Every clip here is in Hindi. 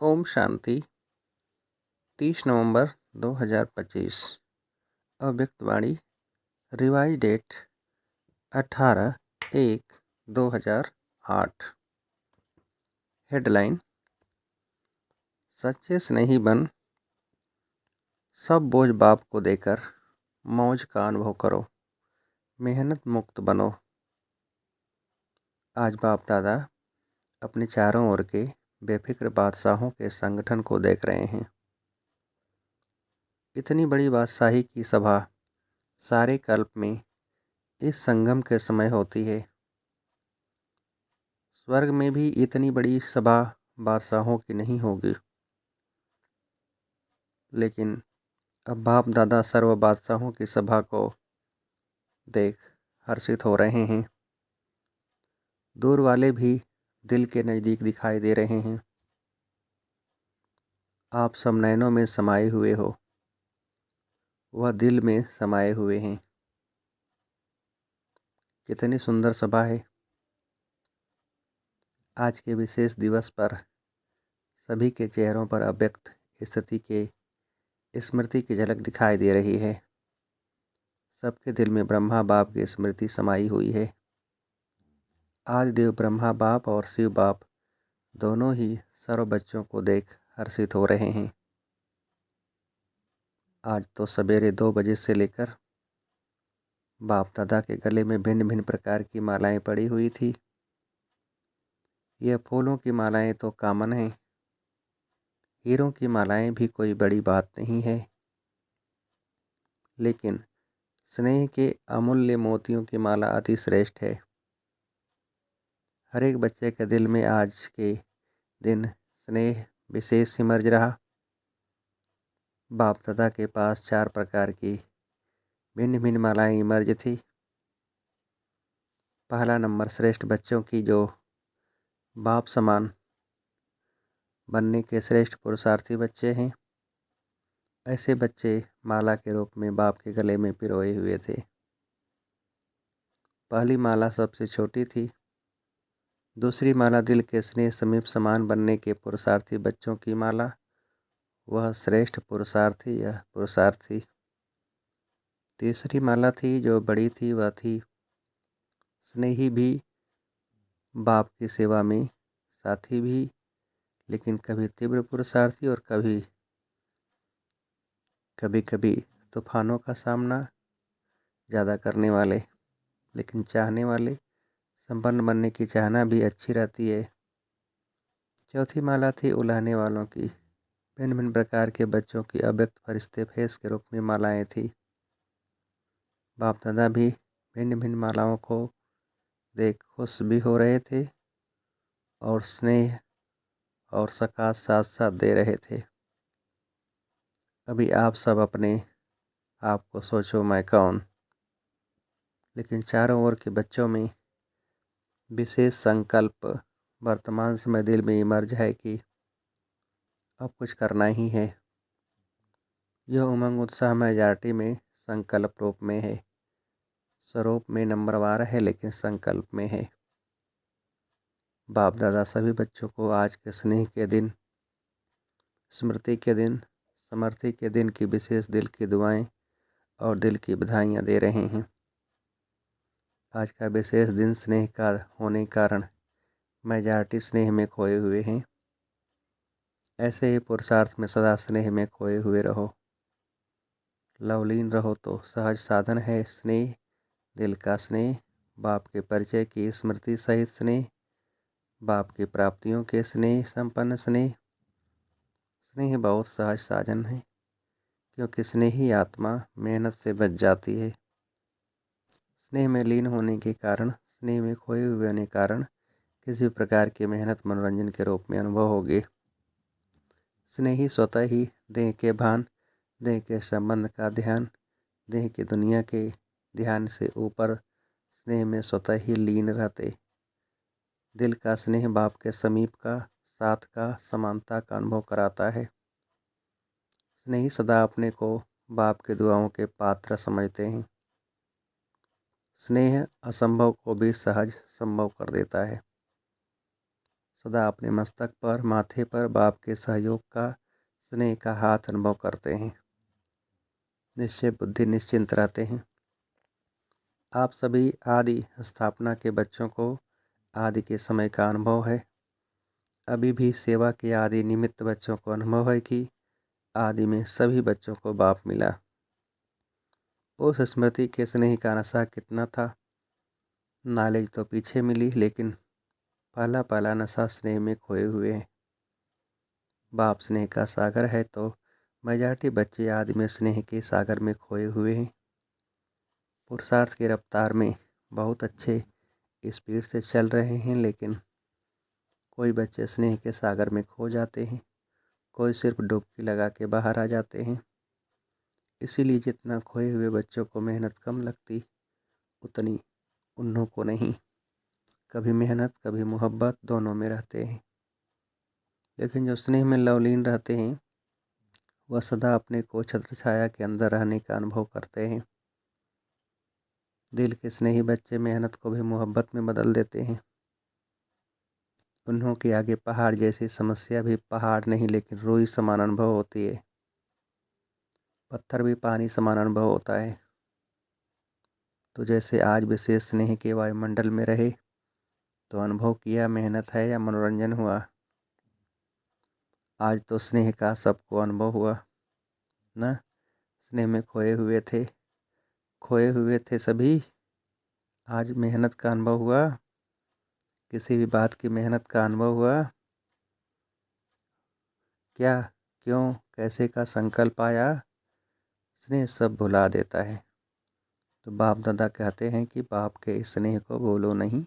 ओम शांति। 30 नवंबर 2025। अव्यक्त वाणी। Revise date 18/1/2008। हेडलाइन: सच्चे स्नेही बन, सब बोझ बाप को देकर मौज का अनुभव करो, मेहनत मुक्त बनो। आज बाप दादा अपने चारों ओर के बेफिक्र बादशाहों के संगठन को देख रहे हैं। इतनी बड़ी बादशाही की सभा सारे कल्प में इस संगम के समय होती है। स्वर्ग में भी इतनी बड़ी सभा बादशाहों की नहीं होगी, लेकिन अब बाप दादा सर्व बादशाहों की सभा को देख हर्षित हो रहे हैं। दूर वाले भी दिल के नज़दीक दिखाई दे रहे हैं। आप सब नयनों में समाये हुए हो, वह दिल में समाये हुए हैं। कितनी सुंदर सभा है। आज के विशेष दिवस पर सभी के चेहरों पर अव्यक्त स्थिति के स्मृति की झलक दिखाई दे रही है। सबके दिल में ब्रह्मा बाप की स्मृति समाई हुई है। आज देव ब्रह्मा बाप और शिव बाप दोनों ही सर्व बच्चों को देख हर्षित हो रहे हैं। आज तो सवेरे 2 बजे से लेकर बाप दादा के गले में भिन्न भिन्न प्रकार की मालाएं पड़ी हुई थी। यह फूलों की मालाएं तो कॉमन हैं, हीरों की मालाएं भी कोई बड़ी बात नहीं है, लेकिन स्नेह के अमूल्य मोतियों की माला अति श्रेष्ठ है। हर एक बच्चे के दिल में आज के दिन स्नेह विशेष सिमर रहा। बाप दादा के पास 4 प्रकार की भिन्न भिन्न मालाएं इमर्ज थी। पहला नंबर श्रेष्ठ बच्चों की, जो बाप समान बनने के श्रेष्ठ पुरुषार्थी बच्चे हैं। ऐसे बच्चे माला के रूप में बाप के गले में पिरोए हुए थे। पहली माला सबसे छोटी थी। दूसरी माला दिल के स्नेह समीप समान बनने के पुरुषार्थी बच्चों की माला, वह श्रेष्ठ पुरुषार्थी या पुरुषार्थी। तीसरी माला थी जो बड़ी थी, वह थी स्नेही भी, बाप की सेवा में साथी भी, लेकिन कभी तीव्र पुरुषार्थी और कभी कभी तूफानों का सामना ज़्यादा करने वाले, लेकिन चाहने वाले। संपन्न बनने की चाहना भी अच्छी रहती है। चौथी माला थी उलाहने वालों की। भिन्न भिन्न प्रकार के बच्चों की अव्यक्त फरिश्ते फेस के रूप में मालाएं थी। बाप दादा भी भिन्न भिन्न मालाओं को देख खुश भी हो रहे थे और स्नेह और सकाश साथ साथ दे रहे थे। अभी आप सब अपने आप को सोचो, मैं कौन। लेकिन चारों ओर के बच्चों में विशेष संकल्प वर्तमान समय दिल में इमर्ज है कि अब कुछ करना ही है। यह उमंग उत्साह मेजॉरिटी में संकल्प रूप में है, स्वरूप में नंबरवार है, लेकिन संकल्प में है। बाप दादा सभी बच्चों को आज के स्नेह के दिन, स्मृति के दिन, समर्थी के दिन की विशेष दिल की दुआएं और दिल की बधाइयाँ दे रहे हैं। आज का विशेष दिन स्नेह का होने के कारण मेजॉरिटी स्नेह में खोए हुए हैं। ऐसे ही पुरुषार्थ में सदा स्नेह में खोए हुए रहो, लवलीन रहो तो सहज साधन है स्नेह, दिल का स्नेह, बाप के परिचय की स्मृति सहित स्नेह, बाप की प्राप्तियों के स्नेह संपन्न स्नेह। स्नेह बहुत सहज साधन है, क्योंकि स्नेही आत्मा मेहनत से बच जाती है। स्नेह में लीन होने के कारण, स्नेह में खोए हुए होने के कारण किसी प्रकार की मेहनत मनोरंजन के रूप में अनुभव होगी। स्नेही स्वतः ही देह के भान, देह के संबंध का ध्यान, देह की दुनिया के ध्यान से ऊपर स्नेह में स्वतः ही लीन रहते। दिल का स्नेह बाप के समीप का, साथ का, समानता का अनुभव कराता है। स्नेही सदा अपने को बाप के दुआओं के पात्र समझते हैं। स्नेह असंभव को भी सहज संभव कर देता है। सदा अपने मस्तक पर, माथे पर बाप के सहयोग का, स्नेह का हाथ अनुभव करते हैं। निश्चय बुद्धि निश्चिंत रहते हैं। आप सभी आदि स्थापना के बच्चों को आदि के समय का अनुभव है। अभी भी सेवा के आदि निमित्त बच्चों को अनुभव है कि आदि में सभी बच्चों को बाप मिला। उस स्मृति के स्नेह का नशा कितना था। नॉलेज तो पीछे मिली, लेकिन पहला पहला नशा स्नेह में खोए हुए हैं। बाप स्नेह का सागर है तो मेजॉरिटी बच्चे आदि में स्नेह के सागर में खोए हुए हैं। पुरुषार्थ की रफ्तार में बहुत अच्छे स्पीड से चल रहे हैं, लेकिन कोई बच्चे स्नेह के सागर में खो जाते हैं, कोई सिर्फ डुबकी लगा के बाहर आ जाते हैं। इसीलिए जितना खोए हुए बच्चों को मेहनत कम लगती, उतनी उन्हों को नहीं। कभी मेहनत कभी मोहब्बत दोनों में रहते हैं। लेकिन जो स्नेह में लवलीन रहते हैं वह सदा अपने को छत्र छाया के अंदर रहने का अनुभव करते हैं। दिल के स्नेही बच्चे मेहनत को भी मोहब्बत में बदल देते हैं। उन्हों के आगे पहाड़ जैसी समस्या भी पहाड़ नहीं, लेकिन रूई समान अनुभव होती है। पत्थर भी पानी समान अनुभव होता है। तो जैसे आज विशेष स्नेह के वायुमंडल में रहे तो अनुभव किया मेहनत है या मनोरंजन हुआ। आज तो स्नेह का सबको अनुभव हुआ ना। स्नेह में खोए हुए थे सभी। आज मेहनत का अनुभव हुआ, किसी भी बात की मेहनत का अनुभव हुआ। क्या, क्यों, कैसे का संकल्प आया, स्नेह सब भुला देता है। तो बाप दादा कहते हैं कि बाप के इस स्नेह को भूलो नहीं,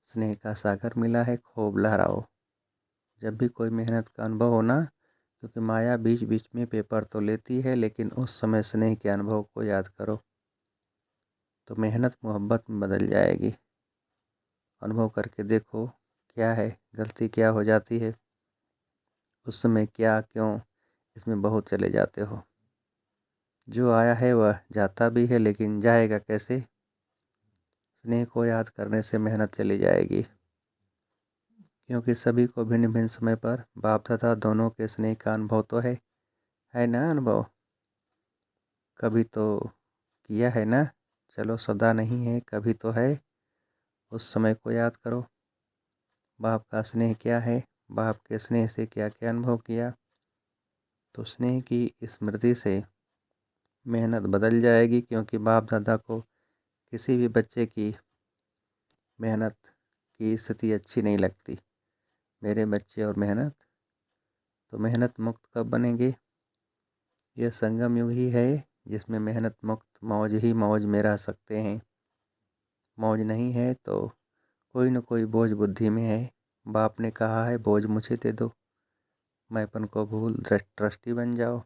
स्नेह का सागर मिला है, खूब लहराओ। जब भी कोई मेहनत का अनुभव हो ना, क्योंकि माया बीच बीच में पेपर तो लेती है, लेकिन उस समय स्नेह के अनुभव को याद करो तो मेहनत मोहब्बत में बदल जाएगी। अनुभव करके देखो क्या है, गलती क्या हो जाती है। उस समय क्या, क्यों, इसमें बहुत चले जाते हो। जो आया है वह जाता भी है, लेकिन जाएगा कैसे। स्नेह को याद करने से मेहनत चली जाएगी, क्योंकि सभी को भिन्न भिन्न समय पर बाप दादा दोनों के स्नेह का अनुभव तो है ना। अनुभव कभी तो किया है ना। चलो सदा नहीं है, कभी तो है। उस समय को याद करो, बाप का स्नेह क्या है, बाप के स्नेह से क्या क्या अनुभव किया। तो स्नेह की स्मृति से मेहनत बदल जाएगी, क्योंकि बाप दादा को किसी भी बच्चे की मेहनत की स्थिति अच्छी नहीं लगती। मेरे बच्चे और मेहनत, तो मेहनत मुक्त कब बनेंगे। यह संगम युग ही है जिसमें मेहनत मुक्त मौज ही मौज में रह सकते हैं। मौज नहीं है तो कोई न कोई बोझ बुद्धि में है। बाप ने कहा है बोझ मुझे दे दो, मैंपन को भूल ट्रस्टी बन जाओ।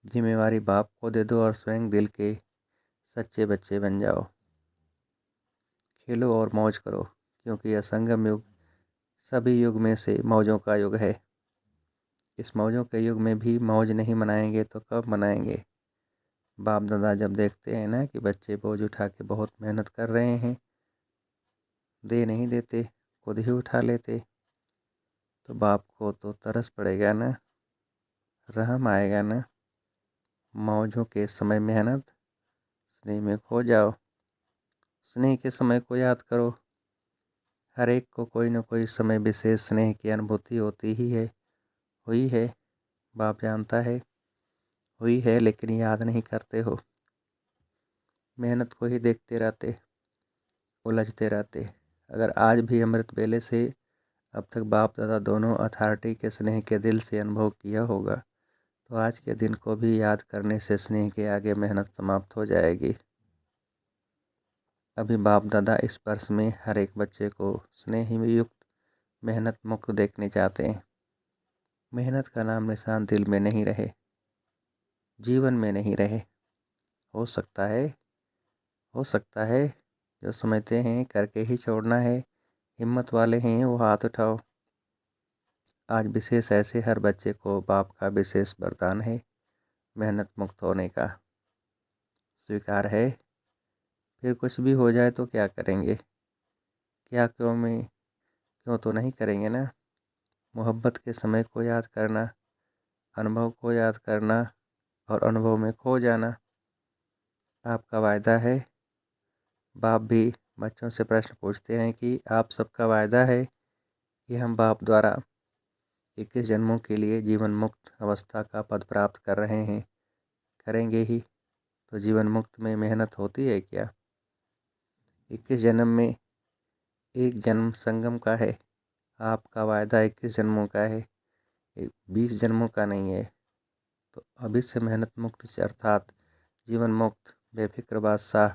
जिम्मेवारी बाप को दे दो और स्वयं दिल के सच्चे बच्चे बन जाओ। खेलो और मौज करो, क्योंकि यह संगम युग सभी युग में से मौजों का युग है। इस मौजों के युग में भी मौज नहीं मनाएंगे तो कब मनाएंगे। बाप दादा जब देखते हैं ना कि बच्चे बोझ उठा के बहुत मेहनत कर रहे हैं, दे नहीं देते, खुद ही उठा लेते, तो बाप को तो तरस पड़ेगा ना, रहम आएगा ना। मौजों के समय मेहनत, स्नेह में खो जाओ। स्नेह के समय को याद करो। हर एक को कोई न कोई समय विशेष स्नेह की अनुभूति होती ही है, हुई है। बाप जानता है हुई है, लेकिन याद नहीं करते हो। मेहनत को ही देखते रहते, उलझते रहते। अगर आज भी अमृत वेले से अब तक बाप दादा दोनों अथॉरिटी के स्नेह के दिल से अनुभव किया होगा, तो आज के दिन को भी याद करने से स्नेह के आगे मेहनत समाप्त हो जाएगी। अभी बाप दादा इस वर्ष में हर एक बच्चे को स्नेह में युक्त मेहनत मुक्त देखने चाहते हैं। मेहनत का नाम निशान दिल में नहीं रहे, जीवन में नहीं रहे। हो सकता है जो समझते हैं करके ही छोड़ना है, हिम्मत वाले हैं वो हाथ उठाओ। आज विशेष ऐसे हर बच्चे को बाप का विशेष वरदान है, मेहनत मुक्त होने का। स्वीकार है। फिर कुछ भी हो जाए तो क्या करेंगे। क्या क्यों तो नहीं करेंगे ना। मोहब्बत के समय को याद करना, अनुभव को याद करना और अनुभव में खो जाना आपका वायदा है। बाप भी बच्चों से प्रश्न पूछते हैं कि आप सबका वायदा है कि हम बाप द्वारा 21 जन्मों के लिए जीवन मुक्त अवस्था का पद प्राप्त कर रहे हैं, करेंगे ही। तो जीवन मुक्त में मेहनत होती है क्या? 21 जन्म में एक जन्म संगम का है। आपका वायदा 21 जन्मों का है, 20 जन्मों का नहीं है। तो अभी से मेहनत मुक्त अर्थात जीवन मुक्त बेफिक्र बादशाह,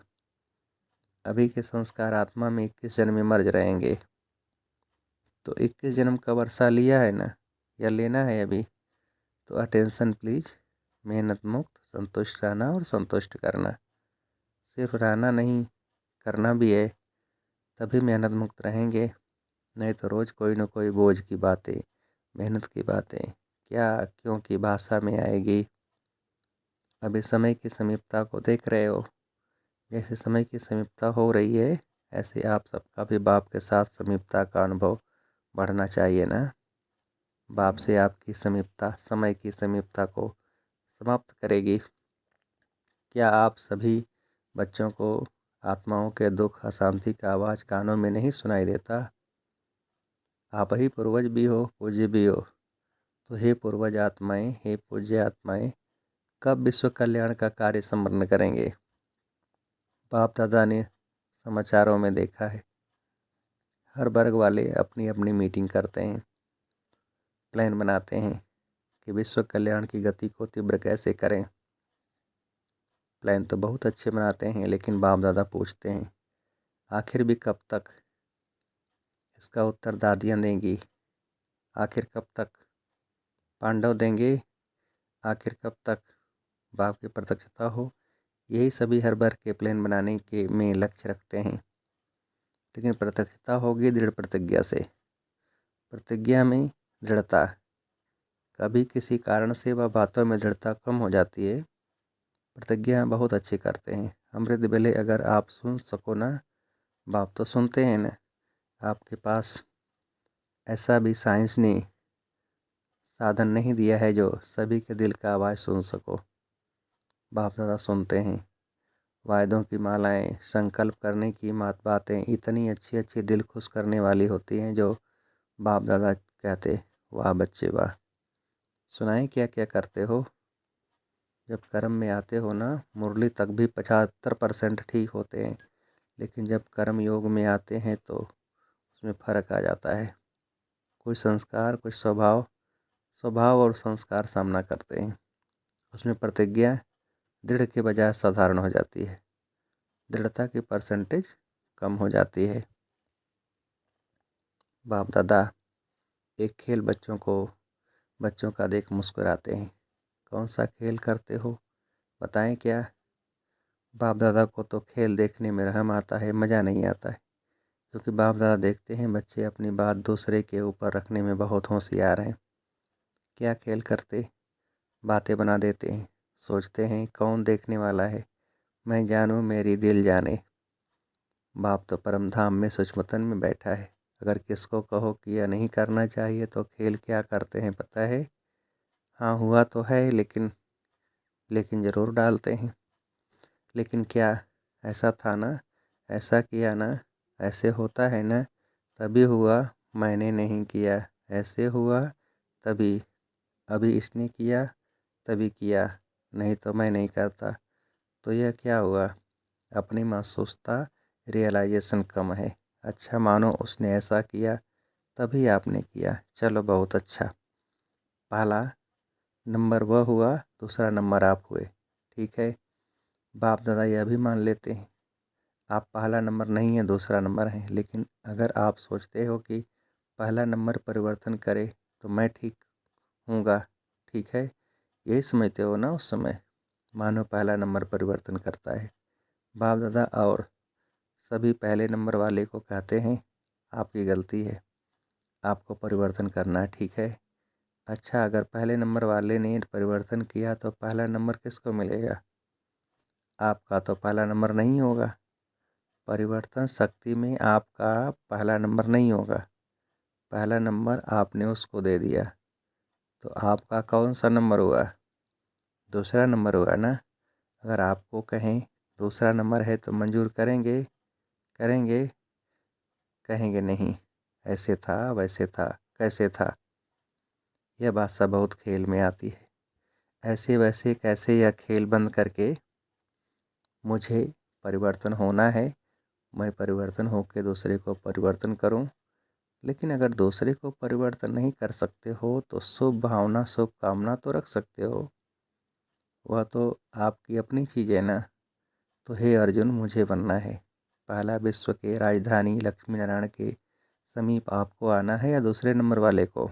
अभी के संस्कार आत्मा में 21 जन्म में मर्ज रहेंगे। तो 21 जन्म का वर्षा लिया है ना, या लेना है अभी? तो अटेंशन प्लीज। मेहनत मुक्त, संतुष्ट रहना और संतुष्ट करना, सिर्फ रहना नहीं करना भी है, तभी मेहनत मुक्त रहेंगे। नहीं तो रोज़ कोई न कोई बोझ की बातें, मेहनत की बातें क्या क्यों की भाषा में आएगी। अभी समय की समीपता को देख रहे हो। जैसे समय की समीपता हो रही है, ऐसे आप सबका भी बाप के साथ समीपता का अनुभव बढ़ना चाहिए ना। बाप से आपकी समीपता समय की समीपता को समाप्त करेगी। क्या आप सभी बच्चों को आत्माओं के दुख अशांति का आवाज़ कानों में नहीं सुनाई देता? आप ही पूर्वज भी हो, पूज्य भी हो। तो हे पूर्वज आत्माएं, हे पूज्य आत्माएं, कब विश्व कल्याण का कार्य संपन्न करेंगे? बाप दादा ने समाचारों में देखा है, हर वर्ग वाले अपनी अपनी मीटिंग करते हैं, प्लान बनाते हैं कि विश्व कल्याण की गति को तीव्र कैसे करें। प्लान तो बहुत अच्छे बनाते हैं, लेकिन बाप दादा पूछते हैं आखिर भी कब तक? इसका उत्तर दादियाँ देंगी। आखिर कब तक? पांडव देंगे। आखिर कब तक बाप की प्रत्यक्षता हो? यही सभी हर वर्ग के प्लान बनाने के में लक्ष्य रखते हैं। लेकिन प्रत्यक्षता होगी दृढ़ प्रतिज्ञा से। प्रतिज्ञा में दृढ़ता, कभी किसी कारण से वह बातों में दृढ़ता कम हो जाती है। प्रतिज्ञा बहुत अच्छी करते हैं। अमृत वेले अगर आप सुन सको ना, बाप तो सुनते हैं ना। आपके पास ऐसा भी साइंस ने साधन नहीं दिया है जो सभी के दिल का आवाज़ सुन सको। बाप दादा सुनते हैं। वायदों की मालाएं, संकल्प करने की बातें इतनी अच्छी अच्छी दिल खुश करने वाली होती हैं जो बाप दादा कहते वाह बच्चे वाह। सुनाएं क्या क्या करते हो। जब कर्म में आते हो ना, मुरली तक भी 75% ठीक होते हैं, लेकिन जब कर्म योग में आते हैं तो उसमें फ़र्क आ जाता है। कुछ संस्कार, कुछ स्वभाव, स्वभाव और संस्कार सामना करते हैं। उसमें प्रतिज्ञा दृढ़ के बजाय साधारण हो जाती है, दृढ़ता की परसेंटेज कम हो जाती है। बाप दादा एक खेल बच्चों का देख मुस्कुराते हैं। कौन सा खेल करते हो बताएं क्या? बाप दादा को तो खेल देखने में रहम आता है, मज़ा नहीं आता है। क्योंकि बाप दादा देखते हैं बच्चे अपनी बात दूसरे के ऊपर रखने में बहुत होशियार हैं। क्या खेल करते? बातें बना देते हैं। सोचते हैं कौन देखने वाला है, मैं जानूं मेरी दिल जाने। बाप तो परम धाम में सुचमतन में बैठा है। अगर किसको कहो कि यह नहीं करना चाहिए तो खेल क्या करते हैं पता है? हाँ हुआ तो है, लेकिन ज़रूर डालते हैं। लेकिन क्या ऐसा था ना, ऐसा किया ना, ऐसे होता है ना, तभी हुआ, मैंने नहीं किया। ऐसे हुआ तभी, अभी इसने किया तभी किया, नहीं तो मैं नहीं करता। तो यह क्या हुआ? अपनी महसूसता, रियलाइजेशन कम है। अच्छा मानो उसने ऐसा किया तभी आपने किया। चलो बहुत अच्छा। पहला नंबर वह हुआ, दूसरा नंबर आप हुए, ठीक है। बाप दादा यह भी मान लेते हैं आप पहला नंबर नहीं है, दूसरा नंबर है। लेकिन अगर आप सोचते हो कि पहला नंबर परिवर्तन करे तो मैं ठीक हूँगा, ठीक है, यही समझते हो ना उस समय। मानो पहला नंबर परिवर्तन करता है। बाप दादा और सभी पहले नंबर वाले को कहते हैं आपकी गलती है, आपको परिवर्तन करना है, ठीक है। अच्छा अगर पहले नंबर वाले ने परिवर्तन किया तो पहला नंबर किसको मिलेगा? आपका तो पहला नंबर नहीं होगा। परिवर्तन शक्ति में आपका पहला नंबर नहीं होगा। पहला नंबर आपने उसको दे दिया, तो आपका कौन सा नंबर हुआ? दूसरा नंबर हुआ ना। अगर आपको कहें दूसरा नंबर है तो मंजूर करेंगे? करेंगे? कहेंगे नहीं, ऐसे था, वैसे था, कैसे था। यह भाषा बहुत खेल में आती है। ऐसे वैसे कैसे यह खेल बंद करके मुझे परिवर्तन होना है। मैं परिवर्तन होकर दूसरे को परिवर्तन करूं। लेकिन अगर दूसरे को परिवर्तन नहीं कर सकते हो तो शुभ भावना, शुभ कामना तो रख सकते हो। वह तो आपकी अपनी चीज़ है ना। तो हे अर्जुन, मुझे बनना है पहला विश्व के राजधानी लक्ष्मी नारायण के समीप आपको आना है या दूसरे नंबर वाले को?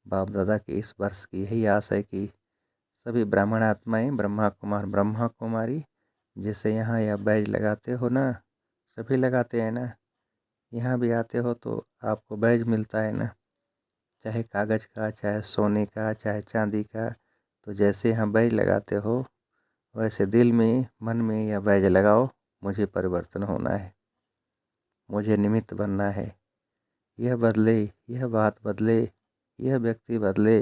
बाप दादा की इस वर्ष की यही आस है कि सभी ब्राह्मण आत्माएं, ब्रह्मा कुमार, ब्रह्मा कुमारी, जिसे यहाँ यह बैज लगाते हो ना, सभी लगाते हैं ना। यहाँ भी आते हो तो आपको बैज मिलता है ना, चाहे कागज़ का, चाहे सोने का, चाहे चांदी का। तो जैसे यहाँ बैज लगाते हो वैसे दिल में, मन में यह बैज लगाओ, मुझे परिवर्तन होना है, मुझे निमित्त बनना है। यह बदले, यह बात बदले, यह व्यक्ति बदले,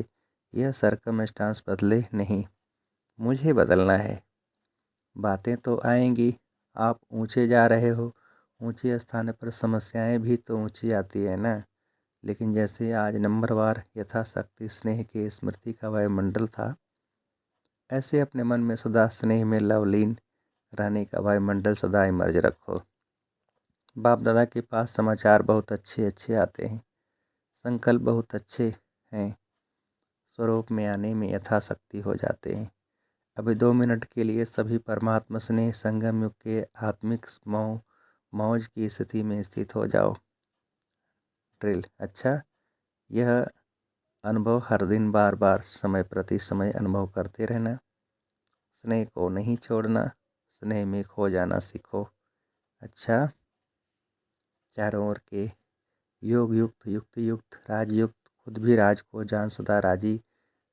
यह सरकमस्टांस बदले नहीं, मुझे बदलना है। बातें तो आएंगी, आप ऊंचे जा रहे हो, ऊंचे स्थान पर समस्याएं भी तो ऊंची आती है ना। लेकिन जैसे आज नंबरवार यथाशक्ति स्नेह की स्मृति का वायुमंडल था, ऐसे अपने मन में सदा स्नेह में लवलीन रहने का वायुमंडल सदा इमर्ज रखो। बाप दादा के पास समाचार बहुत अच्छे अच्छे आते हैं, संकल्प बहुत अच्छे हैं, स्वरूप में आने में यथाशक्ति हो जाते हैं। अभी 2 मिनट के लिए सभी परमात्मा स्नेह संगम युग के आत्मिक मौज की स्थिति में स्थित हो जाओ। ड्रिल। अच्छा, यह अनुभव हर दिन बार बार समय प्रति समय अनुभव करते रहना। स्नेह को नहीं छोड़ना, स्नेह में खो जाना सीखो। अच्छा, चारों ओर के योग युक्त, युक्त युक्त, राजयुक्त, खुद भी राज को जान सदा राजी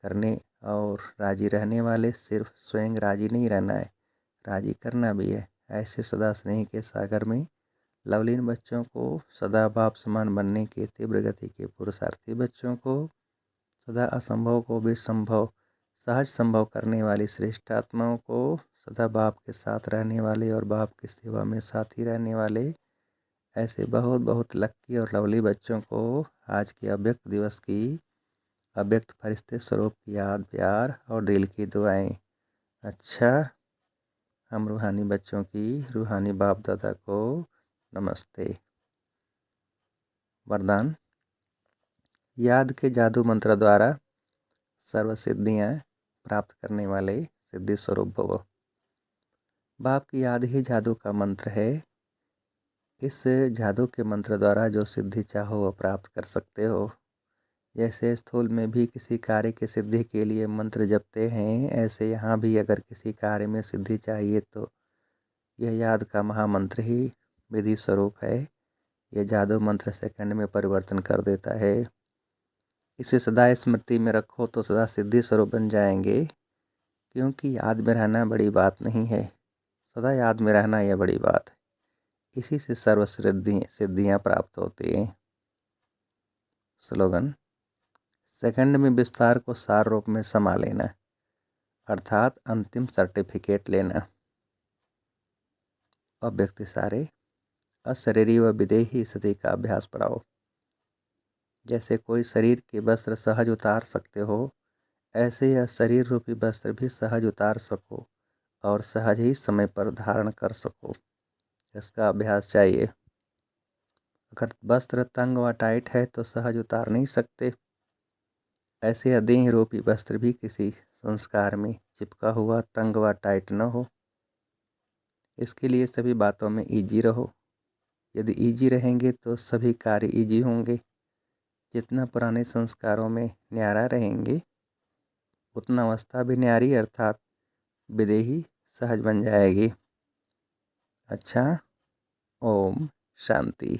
करने और राजी रहने वाले, सिर्फ स्वयं राजी नहीं रहना है, राजी करना भी है। ऐसे सदा स्नेह के सागर में लवलीन बच्चों को, सदा बाप समान बनने के तीव्र गति के पुरुषार्थी बच्चों को, सदा असंभव को भी संभव, सहज संभव करने वाली श्रेष्ठ आत्माओं को, सदा बाप के साथ रहने वाले और बाप की सेवा में साथी रहने वाले ऐसे बहुत बहुत लक्की और लवली बच्चों को आज के अव्यक्त दिवस की अव्यक्त फरिश्ते स्वरूप की याद, प्यार और दिल की दुआएं। अच्छा, हम रूहानी बच्चों की रूहानी बाप दादा को नमस्ते। वरदान। याद के जादू मंत्र द्वारा सर्व सिद्धियाँ प्राप्त करने वाले सिद्धि स्वरूप भव। बाप की याद ही जादू का मंत्र है। इस जादू के मंत्र द्वारा जो सिद्धि चाहो वह प्राप्त कर सकते हो। जैसे स्थूल में भी किसी कार्य की सिद्धि के लिए मंत्र जपते हैं, ऐसे यहाँ भी अगर किसी कार्य में सिद्धि चाहिए तो यह याद का महामंत्र ही विधि स्वरूप है। यह जादू मंत्र सेकंड में परिवर्तन कर देता है। इसे सदा स्मृति में रखो तो सदा सिद्धि स्वरूप बन जाएंगे। क्योंकि याद में रहना बड़ी बात नहीं है, सदा याद में रहना यह बड़ी बात है। इसी से सर्व सिद्धियाँ प्राप्त होती हैं। स्लोगन। सेकंड में विस्तार को सार रूप में समा लेना, अर्थात अंतिम सर्टिफिकेट लेना। अव्यक्त सारे अशरीरी व विदेही स्थिति का अभ्यास बढ़ाओ। जैसे कोई शरीर के वस्त्र सहज उतार सकते हो, ऐसे यह शरीर रूपी वस्त्र भी सहज उतार सको और सहज ही समय पर धारण कर सको, इसका अभ्यास चाहिए। अगर वस्त्र तंग व टाइट है तो सहज उतार नहीं सकते। ऐसे अदेह रूपी वस्त्र भी किसी संस्कार में चिपका हुआ तंग व टाइट न हो। इसके लिए सभी बातों में ईजी रहो। यदि ईजी रहेंगे तो सभी कार्य ईजी होंगे। जितना पुराने संस्कारों में न्यारा रहेंगे उतना अवस्था भी न्यारी अर्थात विदेही सहज बन जाएगी। अच्छा, ओम शांति।